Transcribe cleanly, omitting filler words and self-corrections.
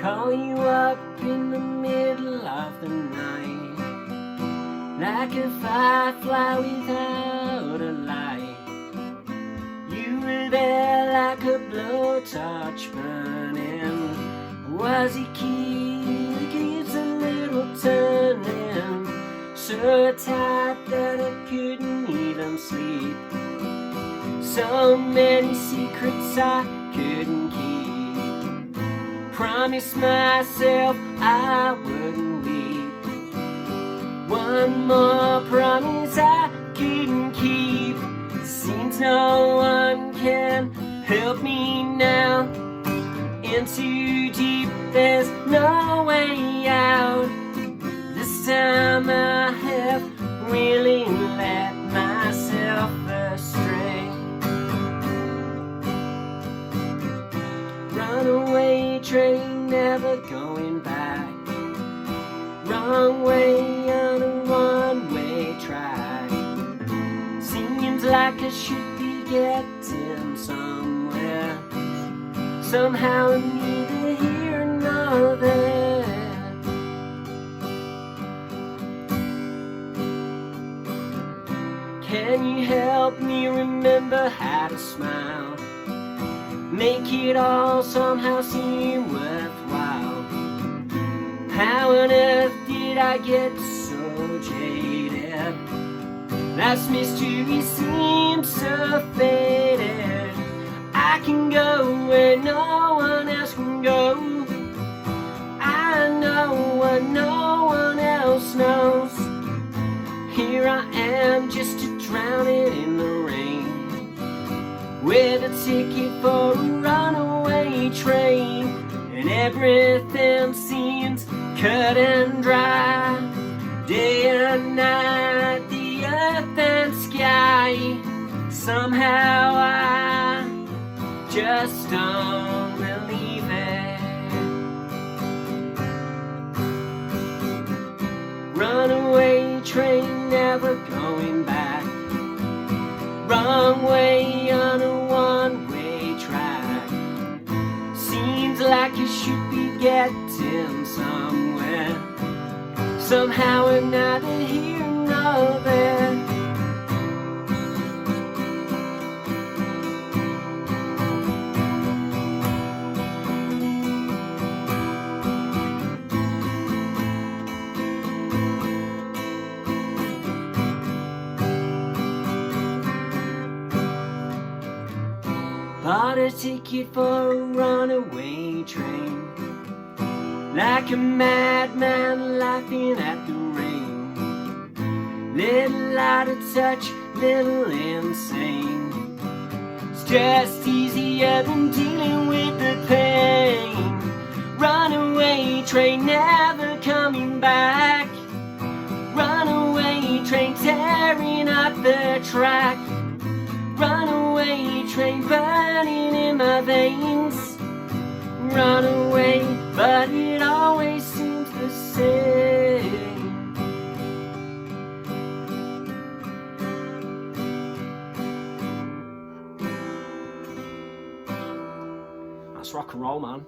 call you up in the middle of the night, like a firefly without a light. You were there like a blowtorch burning. Was it keys a little turning, so tight that I couldn't even sleep? So many secrets I couldn't keep. Promised myself I wouldn't weep. One more promise I couldn't keep. Seems no one can help me now. In too deep, there's no way out. This time I have really let myself astray. Runaway train, never going back. Wrong way on a one-way track. Seems like I should be getting somewhere. Somehow neither here nor there. Can you help me remember how to smile? Make it all somehow seem worthwhile. How on earth did I get so jaded? Life's mystery seems so faded. I can go where no one else can go. I know what no one else knows. Here I am, just drowning in the rain, with a ticket for a runaway train. And everything seems cut and dry. Day and night, the earth and sky. Somehow I just don't believe it. Runaway train, never going back. Wrong way on a one-way track. Seems like you should be getting somewhere. Somehow I'm neither here nor there. Bought a ticket for a runaway train, like a madman laughing at the rain. Little out of touch, little insane. It's just easier than dealing with the pain. Runaway train, never coming back. Runaway train, tearing up the track. Runaway train, burning in my veins. Runaway, but it always seems the same. That's rock and roll, man.